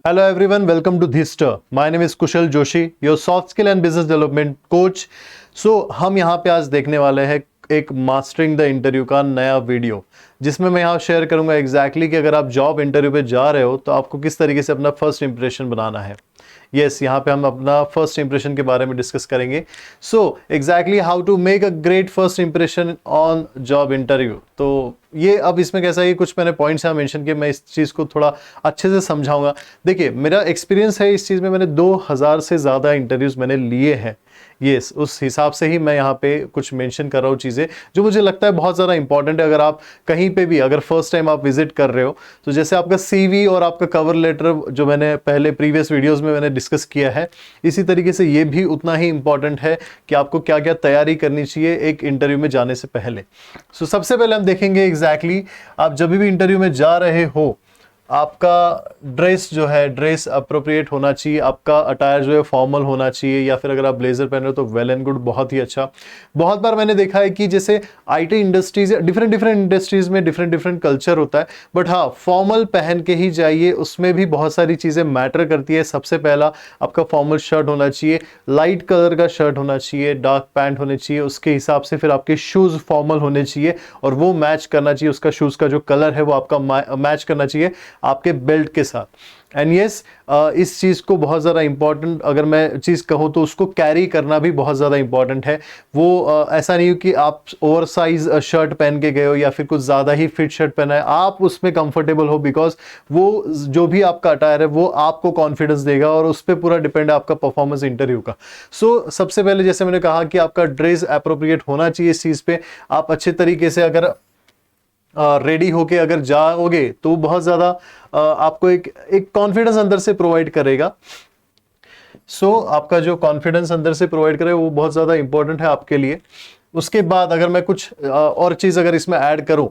Hello everyone, welcome to Dhister. My name is Kushal Joshi, your soft skill and business development coach. So हम यहाँ पे आज देखने वाले हैं एक मास्टरिंग द इंटरव्यू का नया वीडियो, जिसमें मैं यहाँ शेयर करूँगा एग्जैक्टली कि अगर आप जॉब इंटरव्यू पे जा रहे हो तो आपको किस तरीके से अपना फर्स्ट इंप्रेशन बनाना है। यस, यहाँ पे हम अपना फर्स्ट इंप्रेशन के बारे में डिस्कस करेंगे। So exactly how to make a great first impression on job interview. तो ये अब इसमें कैसा है, कुछ मैंने पॉइंट्स यहाँ मेंशन किए, मैं इस चीज़ को थोड़ा अच्छे से समझाऊंगा। देखिए, मेरा एक्सपीरियंस है इस चीज़ में, मैंने 2000 से ज़्यादा इंटरव्यूज़ मैंने लिए हैं। यस, उस हिसाब से ही मैं यहाँ पे कुछ मेंशन कर रहा हूँ चीज़ें जो मुझे लगता है बहुत ज़्यादा इंपॉर्टेंट है। अगर आप कहीं पे भी अगर फर्स्ट टाइम आप विजिट कर रहे हो तो जैसे आपका CV और आपका कवर लेटर जो मैंने पहले प्रीवियस वीडियोज़ में मैंने डिस्कस किया है, इसी तरीके से ये भी उतना ही इंपॉर्टेंट है कि आपको क्या क्या तैयारी करनी चाहिए एक इंटरव्यू में जाने से पहले। सो सबसे पहले हम देखेंगे एग्जैक्टली आप जब भी इंटरव्यू में जा रहे हो, आपका ड्रेस जो है ड्रेस अप्रोप्रिएट होना चाहिए, आपका अटायर जो है फॉर्मल होना चाहिए, या फिर अगर आप ब्लेजर पहन रहे हो तो वेल एंड गुड, बहुत ही अच्छा। बहुत बार मैंने देखा है कि जैसे IT इंडस्ट्रीज या डिफरेंट इंडस्ट्रीज में डिफरेंट कल्चर होता है, बट हाँ, फॉर्मल पहन के ही जाइए, उसमें भी बहुत सारी चीज़ें मैटर करती है। सबसे पहला आपका फॉर्मल शर्ट होना चाहिए, लाइट कलर का शर्ट होना चाहिए, डार्क पैंट होने चाहिए, उसके हिसाब से फिर आपके शूज़ फॉर्मल होने चाहिए और वो मैच करना चाहिए, उसका शूज़ का जो कलर है वो आपका मैच करना चाहिए आपके बेल्ट के साथ। एंड यस, इस चीज़ को बहुत ज़्यादा इंपॉर्टेंट अगर मैं चीज़ कहूँ तो उसको कैरी करना भी बहुत ज़्यादा इंपॉर्टेंट है। वो ऐसा नहीं हो कि आप ओवर साइज शर्ट पहन के गए हो या फिर कुछ ज़्यादा ही फिट शर्ट पहना है, आप उसमें कंफर्टेबल हो, बिकॉज वो जो भी आपका अटायर है वो आपको कॉन्फिडेंस देगा और उस पर पूरा डिपेंड है आपका परफॉर्मेंस इंटरव्यू का। सो सबसे पहले जैसे मैंने कहा कि आपका ड्रेस अप्रोप्रिएट होना चाहिए। इस चीज़ पे आप अच्छे तरीके से अगर रेडी होके अगर जाओगे तो बहुत ज़्यादा आपको एक कॉन्फिडेंस अंदर से प्रोवाइड करेगा। सो आपका जो कॉन्फिडेंस अंदर से प्रोवाइड करे वो बहुत ज़्यादा इंपॉर्टेंट है आपके लिए। उसके बाद अगर मैं कुछ और चीज़ अगर इसमें ऐड करूँ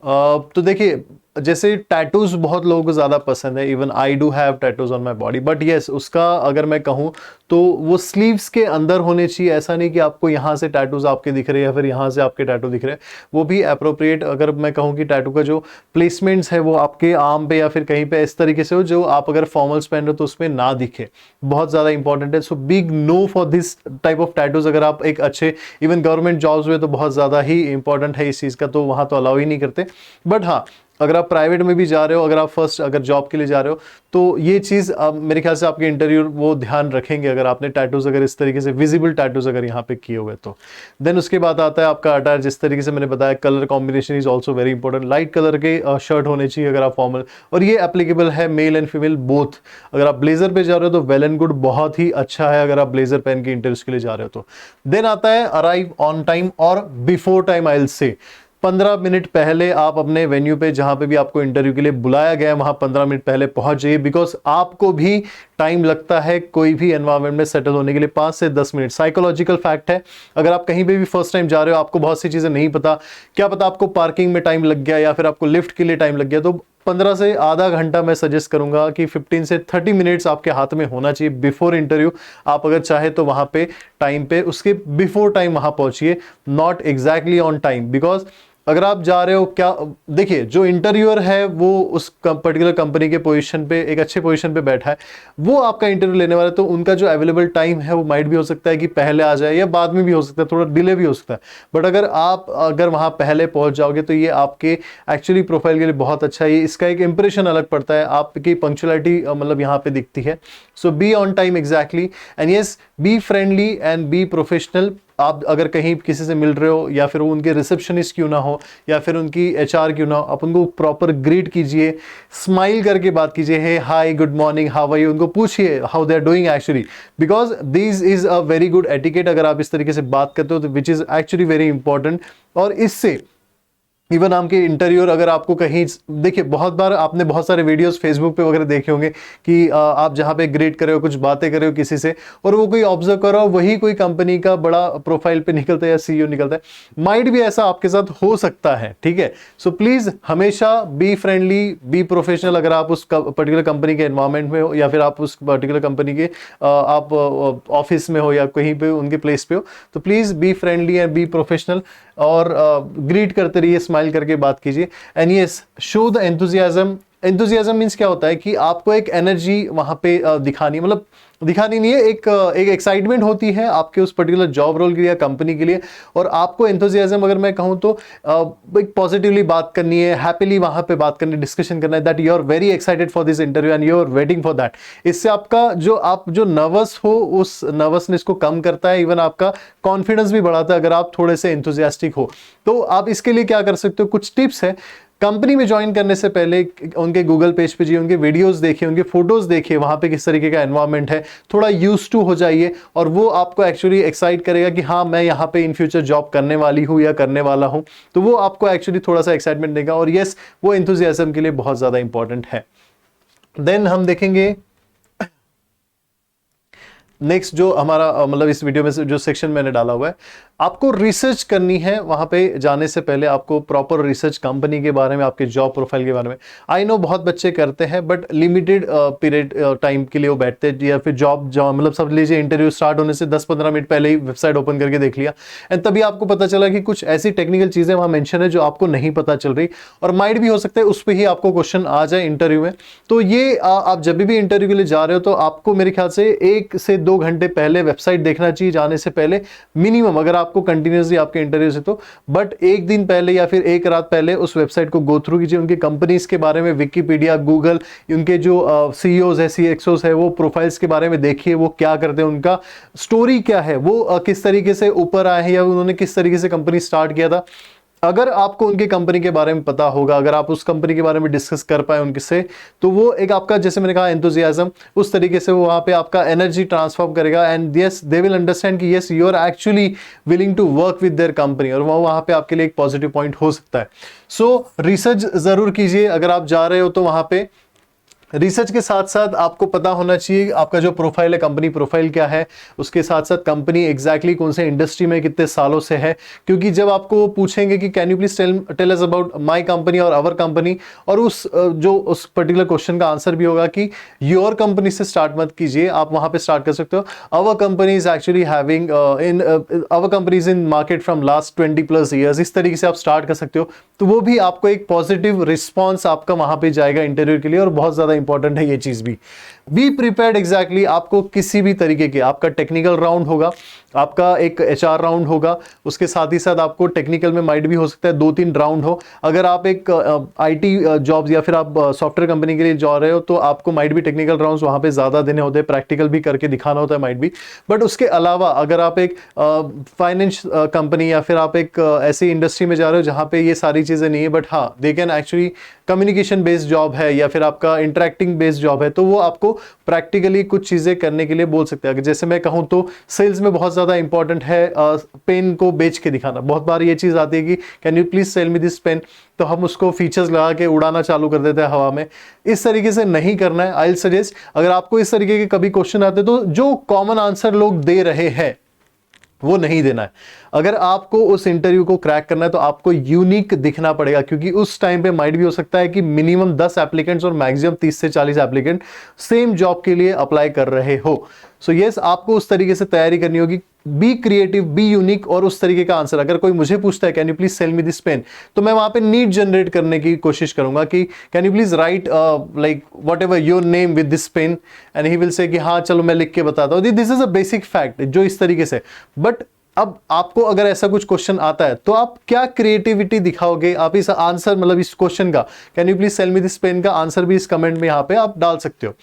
तो देखिए, जैसे टैटूज बहुत लोगों को ज़्यादा पसंद है। Even I do have tattoos on my body, but yes, उसका अगर मैं कहूँ तो वो स्लीव्स के अंदर होने चाहिए। ऐसा नहीं कि आपको यहाँ से टैटूज आपके दिख रहे हैं या फिर यहाँ से आपके टैटू दिख रहे हैं, वो भी अप्रोप्रिएट। अगर मैं कहूँ कि टैटू का जो प्लेसमेंट्स है वो आपके आर्म पे या फिर कहीं पे इस तरीके से हो जो आप अगर फॉर्मल्स पहन रहे हो तो उसमें ना दिखे, बहुत ज़्यादा इंपॉर्टेंट है। So big no for this type of tattoos. अगर आप एक अच्छे इवन गवर्नमेंट जॉब्स में तो बहुत ज़्यादा ही इंपॉर्टेंट है इस चीज़ का, तो वहाँ तो अलाउ ही नहीं करते। बट हाँ, अगर आप प्राइवेट में भी जा रहे हो, अगर आप फर्स्ट अगर जॉब के लिए जा रहे हो तो ये चीज़ मेरे ख्याल से आपके इंटरव्यू वो ध्यान रखेंगे अगर आपने टैटूज अगर इस तरीके से विजिबल टैटूज अगर यहाँ पे किए हुए तो। देन उसके बाद आता है आपका अटायर। जिस तरीके से मैंने बताया, colour combination is also very important. Light colour के शर्ट होने चाहिए अगर आप फॉर्मल, और ये एप्लीकेबल है मेल एंड फीमेल बोथ। अगर आप ब्लेजर पे जा रहे हो तो वेल एंड गुड, बहुत ही अच्छा है अगर आप ब्लेजर पहन के इंटरव्यूज के लिए जा रहे हो तो। देन आता है अराइव ऑन टाइम और before time. I will say 15 minute पहले आप अपने वेन्यू पे जहां पे भी आपको इंटरव्यू के लिए बुलाया गया है वहां 15 मिनट पहले पहुंच जाइए, बिकॉज आपको भी टाइम लगता है कोई भी एनवायरनमेंट में सेटल होने के लिए 5 से 10 मिनट। साइकोलॉजिकल फैक्ट है, अगर आप कहीं पे भी फर्स्ट टाइम जा रहे हो, आपको बहुत सी चीज़ें नहीं पता, क्या पता आपको पार्किंग में टाइम लग गया या फिर आपको लिफ्ट के लिए टाइम लग गया, तो 15 से आधा घंटा मैं सजेस्ट करूंगा कि 15 से 30 मिनट्स आपके हाथ में होना चाहिए बिफोर इंटरव्यू। आप अगर चाहे तो वहां पे टाइम पे उसके बिफोर टाइम वहां पहुंचिए, not exactly on time. Because अगर आप जा रहे हो, क्या देखिए, जो इंटरव्यूअर है वो उस पर्टिकुलर कंपनी के पोजीशन पे एक अच्छे पोजीशन पे बैठा है, वो आपका इंटरव्यू लेने वाला है, तो उनका जो अवेलेबल टाइम है वो माइट भी हो सकता है कि पहले आ जाए या बाद में भी हो सकता है, थोड़ा डिले भी हो सकता है। बट अगर आप वहां पहले पहुंच जाओगे तो ये आपके एक्चुअली प्रोफाइल के लिए बहुत अच्छा है, इसका एक इंप्रेशन अलग पड़ता है, आपकी पंक्चुअलिटी मतलब यहाँ पे दिखती है। So be on time exactly, and yes, be friendly and be professional. आप अगर कहीं किसी से मिल रहे हो या फिर वो उनके रिसेप्शनिस्ट क्यों ना हो या फिर उनकी HR क्यों ना हो, आप उनको प्रॉपर ग्रीट कीजिए, स्माइल करके बात कीजिए, hey hi good morning how are you, उनको पूछिए how they are doing actually, because this is a very good etiquette. अगर आप इस तरीके से बात करते हो तो which is actually very important, और इससे इवन आपके इंटरव्यूअर अगर आपको कहीं, देखिए बहुत बार आपने बहुत सारे वीडियोस फेसबुक पे वगैरह देखे होंगे कि आप जहाँ पे ग्रीट कर रहे हो, कुछ बातें कर रहे हो किसी से, और वो कोई ऑब्जर्व कर रहा हो, वही कोई कंपनी का बड़ा प्रोफाइल पे निकलता है या सीईओ निकलता है। माइट भी ऐसा आपके साथ हो सकता है, ठीक है। सो प्लीज हमेशा बी फ्रेंडली, बी प्रोफेशनल। अगर आप उस पर्टिकुलर कंपनी के एनवायरमेंट में हो या फिर आप उस पर्टिकुलर कंपनी के आप ऑफिस में हो या कहीं पे उनके प्लेस पे हो, तो please be friendly and be professional और ग्रीट करते रहिए, स्माइल करके बात कीजिए। And yes, show the enthusiasm. Enthusiasm means क्या होता है कि आपको एक एनर्जी वहां पे दिखानी, मतलब दिखानी नहीं है, एक एक्साइटमेंट होती है आपके उस पर्टिकुलर जॉब रोल के लिए या कंपनी के लिए, और आपको एंथुजियाज्म अगर मैं कहूं तो एक पॉजिटिवली बात करनी है, हैप्पीली वहां पे बात करनी, डिस्कशन करना है, that you are very excited for this interview and you are waiting for that. इससे आपका आप जो नर्वस हो, उस नर्वसनेस को कम करता है, इवन आपका कॉन्फिडेंस भी बढ़ाता है अगर आप थोड़े से एंथुजियास्टिक हो। तो आप इसके लिए क्या कर सकते हो, कुछ टिप्स है। कंपनी में ज्वाइन करने से पहले उनके गूगल पेज पे जाइए, उनके वीडियोस देखिए, उनके फोटोज देखिए, वहां पे किस तरीके का एनवायरनमेंट है, थोड़ा यूज्ड टू हो जाइए, और वो आपको एक्चुअली एक्साइट करेगा कि हाँ मैं यहाँ पे इन फ्यूचर जॉब करने वाली हूँ या करने वाला हूँ। तो वो आपको एक्चुअली थोड़ा सा एक्साइटमेंट देगा, और यस, वो एंथुजियाज्म के लिए बहुत ज्यादा इंपॉर्टेंट है। देन हम देखेंगे नेक्स्ट जो हमारा मतलब इस वीडियो में से जो सेक्शन मैंने डाला हुआ है, आपको रिसर्च करनी है। वहां पे जाने से पहले आपको प्रॉपर रिसर्च कंपनी के बारे में, आपके जॉब प्रोफाइल के बारे में। आई नो बहुत बच्चे करते हैं, बट लिमिटेड पीरियड टाइम के लिए वो बैठते हैं, या फिर जॉब मतलब सब लीजिए इंटरव्यू स्टार्ट होने से 10-15 मिनट पहले ही वेबसाइट ओपन करके देख लिया, एंड तभी आपको पता चला कि कुछ ऐसी टेक्निकल चीजें वहां मेंशन है जो आपको नहीं पता चल रही, और माइट भी हो सकता है उस पर ही आपको क्वेश्चन आ जाए इंटरव्यू में। तो ये आप जब भी इंटरव्यू के लिए जा रहे हो, तो आपको मेरे ख्याल से 1 से 2 घंटे पहले वेबसाइट देखना चाहिए जाने से पहले मिनिमम, अगर आपको कंटिन्यूसली आपके इंटरव्यू से तो, बट एक दिन पहले या फिर एक रात पहले उस वेबसाइट को गो थ्रू कीजिए, उनकी कंपनीज के बारे में विकिपीडिया, गूगल, उनके जो सीईओज है, सीएक्सओज है, वो प्रोफाइल्स के बारे में देखिए, वो क्या करते हैं, उनका स्टोरी क्या है, वो किस तरीके से ऊपर आए हैं या उन्होंने किस तरीके से कंपनी स्टार्ट किया था। अगर आपको उनकी कंपनी के बारे में पता होगा, अगर आप उस कंपनी के बारे में डिस्कस कर पाए उनसे, तो वो एक आपका, जैसे मैंने कहा, एंथुजियाज्म, उस तरीके से वो वहां पे आपका एनर्जी ट्रांसफॉर्म करेगा, and yes they will understand कि yes you are actually willing to work with their company, और वो वहां पे आपके लिए एक पॉजिटिव पॉइंट हो सकता है। सो रिसर्च जरूर कीजिए अगर आप जा रहे हो तो वहां पे। रिसर्च के साथ साथ आपको पता होना चाहिए आपका जो प्रोफाइल है, कंपनी प्रोफाइल क्या है, उसके साथ साथ कंपनी एग्जैक्टली कौन से इंडस्ट्री में कितने सालों से है। क्योंकि जब आपको पूछेंगे कि can you please tell us about my company और आवर कंपनी, और उस पर्टिकुलर क्वेश्चन का आंसर भी होगा कि योर कंपनी से स्टार्ट मत कीजिए, आप वहां पे स्टार्ट कर सकते हो, our company is actually having our company is in market from last 20+ years, इस तरीके से आप स्टार्ट कर सकते हो। तो वो भी आपको एक पॉजिटिव रिस्पॉन्स आपका वहां पे जाएगा इंटरव्यू के लिए, और बहुत ज्यादा इंपॉर्टेंट है ये चीज भी। बी प्रिपेयर्ड एग्जैक्टली, आपको किसी भी तरीके के, आपका टेक्निकल राउंड होगा, आपका एक एचआर राउंड होगा, उसके साथ ही साथ आपको टेक्निकल में माइट भी हो सकता है 2-3 राउंड हो। अगर आप एक आईटी जॉब्स या फिर आप सॉफ्टवेयर कंपनी के लिए जा रहे हो, तो आपको माइट भी टेक्निकल राउंड्स वहां पे ज्यादा देने होते हैं, प्रैक्टिकल भी करके दिखाना होता है माइट भी। बट उसके अलावा अगर आप एक फाइनेंस कंपनी या फिर आप एक ऐसी इंडस्ट्री में जा रहे हो जहां पे ये सारी चीजें नहीं है, बट हाँ they can actually, communication based job है या फिर आपका इंटरेक्टिंग बेस्ड जॉब है, तो वो आपको प्रैक्टिकली कुछ चीजें करने के लिए बोल सकते हैं। जैसे मैं कहूं तो सेल्स में बहुत ज्यादा इंपॉर्टेंट है पेन को बेच के दिखाना। बहुत बार ये चीज आती है कि can you please sell me this pen, तो हम उसको फीचर्स लगा के उड़ाना चालू कर देते हैं हवा में। इस तरीके से नहीं करना है। आई विल सजेस्ट, अगर आपको इस तरीके के कभी क्वेश्चन आते तो जो कॉमन आंसर लोग दे रहे हैं वो नहीं देना है। अगर आपको उस इंटरव्यू को क्रैक करना है तो आपको यूनिक दिखना पड़ेगा, क्योंकि उस टाइम पे माइट भी हो सकता है कि मिनिमम 10 एप्लीकेंट्स और मैक्सिमम 30 से 40 एप्लीकेंट सेम जॉब के लिए अप्लाई कर रहे हो। सो यस, आपको उस तरीके से तैयारी करनी होगी। बी क्रिएटिव, बी यूनिक, और उस तरीके का आंसर। अगर कोई मुझे पूछता है can you please sell me this pen, तो मैं वहां पे नीड जनरेट करने की कोशिश करूंगा कि can you please write like whatever your name with this pen, and he will say कि हाँ चलो मैं लिख के बताता हूँ। This is a basic fact जो इस तरीके से। बट अब आपको अगर ऐसा कुछ क्वेश्चन आता है तो आप क्या क्रिएटिविटी दिखाओगे, आप इस आंसर मतलब इस क्वेश्चन का can you please sell me this pen का आंसर भी इस कमेंट में यहाँ पे आप डाल सकते हो।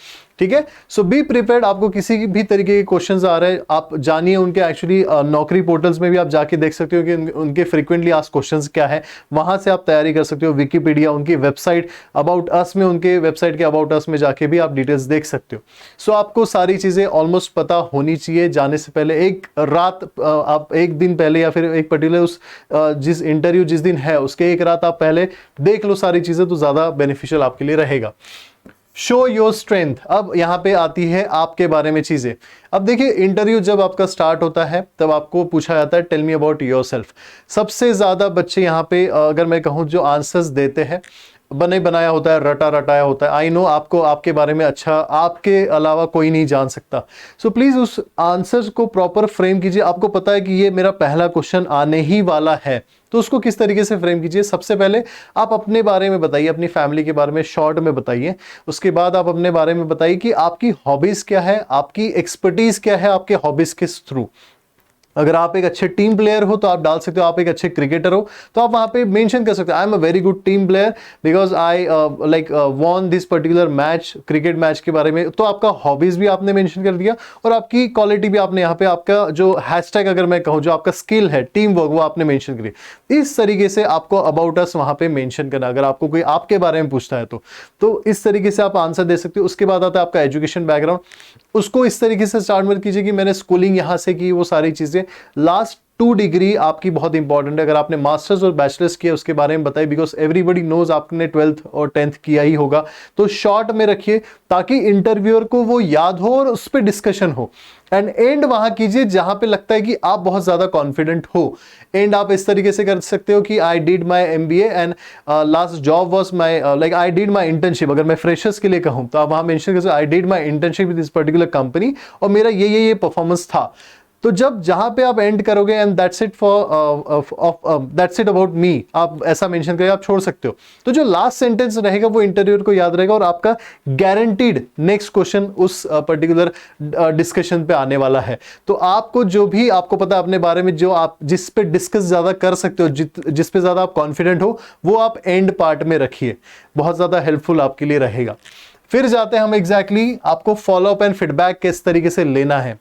ठीक है। सो बी प्रिपेयर्ड, आपको किसी भी तरीके के क्वेश्चंस आ रहे हैं आप जानिए उनके, एक्चुअली नौकरी पोर्टल्स में भी आप जाके देख सकते हो कि उनके फ्रीक्वेंटली आस्क्ड क्वेश्चंस क्या है, वहां से आप तैयारी कर सकते हो। विकिपीडिया, उनकी वेबसाइट अबाउट अस में, उनके वेबसाइट के अबाउट अस में जाके भी आप डिटेल्स देख सकते हो। सो आपको सारी चीजें ऑलमोस्ट पता होनी चाहिए जाने से पहले। एक रात आप एक दिन पहले या फिर एक पर्टिकुलर उस जिस इंटरव्यू जिस दिन है उसके एक रात आप पहले देख लो सारी चीजें, तो ज्यादा बेनिफिशियल आपके लिए रहेगा। शो योर स्ट्रेंथ, अब यहां पे आती है आपके बारे में चीजें। अब देखिए इंटरव्यू जब आपका स्टार्ट होता है तब आपको पूछा जाता है टेल मी अबाउट योरसेल्फ। सबसे ज्यादा बच्चे यहां पे अगर मैं कहूं जो आंसर्स देते हैं बने बनाया होता है, रटा रटाया होता है। आई नो आपको आपके बारे में अच्छा आपके अलावा कोई नहीं जान सकता। सो प्लीज उस आंसर्स को प्रॉपर फ्रेम कीजिए। आपको पता है कि ये मेरा पहला क्वेश्चन आने ही वाला है, तो उसको किस तरीके से फ्रेम कीजिए। सबसे पहले आप अपने बारे में बताइए, अपनी फैमिली के बारे में शॉर्ट में बताइए। उसके बाद आप अपने बारे में बताइए कि आपकी हॉबीज क्या है, आपकी एक्सपर्टीज क्या है, आपके हॉबीज के थ्रू। अगर आप एक अच्छे टीम प्लेयर हो तो आप डाल सकते हो, आप एक अच्छे क्रिकेटर हो तो आप वहां पे मेंशन कर सकते हो I am a very good team player because I like von this particular match, cricket match के बारे में। तो आपका हॉबीज भी आपने मेंशन कर दिया और आपकी क्वालिटी भी आपने यहाँ पे, आपका जो हैशटैग अगर मैं कहूँ जो आपका स्किल है टीम वर्क, वो आपने मेंशन करी। इस तरीके से आपको अबाउट अस वहां पे मेंशन करना, अगर आपको कोई आपके बारे में पूछता है तो इस तरीके से आप आंसर दे सकते हो। उसके बाद आता है आपका एजुकेशन बैकग्राउंड, उसको इस तरीके से स्टार्ट मत कीजिए कि मैंने स्कूलिंग यहां से की, वो सारी चीजें। लास्ट 2 डिग्री आपकी बहुत इंपॉर्टेंट है। अगर आपने मास्टर्स और बैचलर्स किया उसके बारे में बताइए, बिकॉज एवरीबडी नोज आपने 12th और 10th किया ही होगा। तो शॉर्ट में रखिए ताकि इंटरव्यूअर को वो याद हो और उस पर डिस्कशन हो। एंड एंड वहां कीजिए जहां पे लगता है कि आप बहुत ज्यादा कॉन्फिडेंट हो। एंड आप इस तरीके से कर सकते हो कि I did my MBA and last job was my like I did my internship. अगर मैं फ्रेशर्स के लिए कहूं तो आप वहां मेंशन कर सकते हो I did my internship with this particular company और मेरा ये परफॉर्मेंस था। तो जब जहां पे आप एंड करोगे and that's it for that's it about me, आप ऐसा मेंशन करके आप छोड़ सकते हो। तो जो लास्ट सेंटेंस रहेगा वो इंटरव्यूअर को याद रहेगा और आपका गारंटीड नेक्स्ट क्वेश्चन उस पर्टिकुलर डिस्कशन पे आने वाला है। तो आपको जो भी आपको पता है अपने बारे में, जो आप जिस पे डिस्कस ज्यादा कर सकते हो, जिस पे ज्यादा आप कॉन्फिडेंट हो, वो आप एंड पार्ट में रखिए, बहुत ज्यादा हेल्पफुल आपके लिए रहेगा। फिर जाते हैं हम एग्जैक्टली आपको फॉलोअप एंड फीडबैक किस तरीके से लेना है।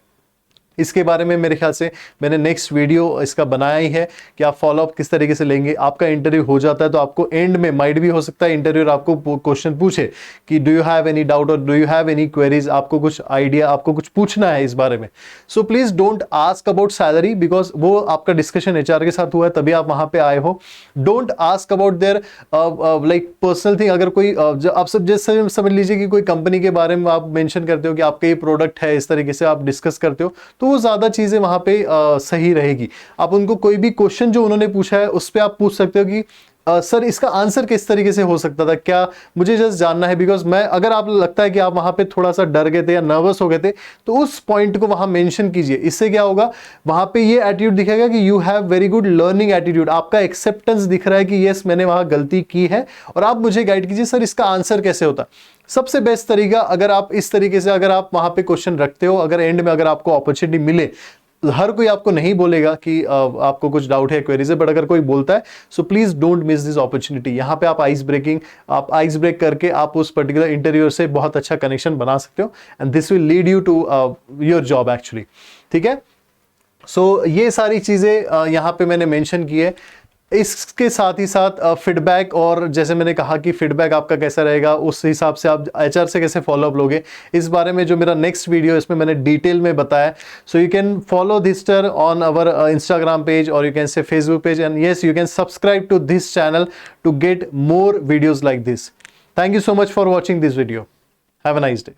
इसके बारे में मेरे ख्याल से मैंने नेक्स्ट वीडियो इसका बनाया ही है कि आप फॉलोअप किस तरीके से लेंगे। आपका इंटरव्यू हो जाता है तो आपको एंड में माइट भी हो सकता है इंटरव्यूअर आपको क्वेश्चन पूछे कि do you have any doubt और do you have any queries, आपको कुछ आइडिया, आपको कुछ पूछना है इस बारे में। So please don't ask about salary because वो आपका डिस्कशन HR के साथ हुआ है तभी आप वहां पे आए हो। Don't ask about their like personal thing. अगर कोई आप सब जैसे समझ लीजिए कि कोई कंपनी के बारे में आप मेंशन करते हो कि आपका ये प्रोडक्ट है, इस तरीके से आप डिस्कस करते हो तो वो ज्यादा चीजें वहां पे सही रहेगी। आप उनको कोई भी क्वेश्चन जो उन्होंने पूछा है उस पर आप पूछ सकते हो कि सर इसका आंसर किस तरीके से हो सकता था, क्या मुझे जस्ट जानना है। बिकॉज मैं, अगर आप लगता है कि आप वहां पे थोड़ा सा डर गए थे या नर्वस हो गए थे तो उस पॉइंट को वहां मेंशन कीजिए। इससे क्या होगा, वहां पे ये एटीट्यूड दिखेगा कि you have very good learning attitude, आपका एक्सेप्टेंस दिख रहा है कि यस मैंने वहां गलती की है और आप मुझे गाइड कीजिए सर इसका आंसर कैसे होता। सबसे बेस्ट तरीका, अगर आप इस तरीके से अगर आप वहां पे क्वेश्चन रखते हो, अगर एंड में अगर आपको अपॉर्चुनिटी मिले, हर कोई आपको नहीं बोलेगा कि आपको कुछ डाउट है, क्वेरीज है, बट अगर कोई बोलता है so please don't miss this opportunity. यहां पे आप आइस ब्रेक करके आप उस पर्टिकुलर इंटरव्यूअर से बहुत अच्छा कनेक्शन बना सकते हो and this will lead you to your job actually. ठीक है, सो ये सारी चीजें यहां पे मैंने मेंशन की है। इसके साथ ही साथ फीडबैक, और जैसे मैंने कहा कि फीडबैक आपका कैसा रहेगा, उस हिसाब से आप HR से कैसे फॉलोअप लोगे, इस बारे में जो मेरा नेक्स्ट वीडियो है इसमें मैंने डिटेल में बताया। So you can follow this on our Instagram page और you can say Facebook page and yes you can subscribe to this channel to get more videos like this. Thank you so much for watching this video. Have a nice day.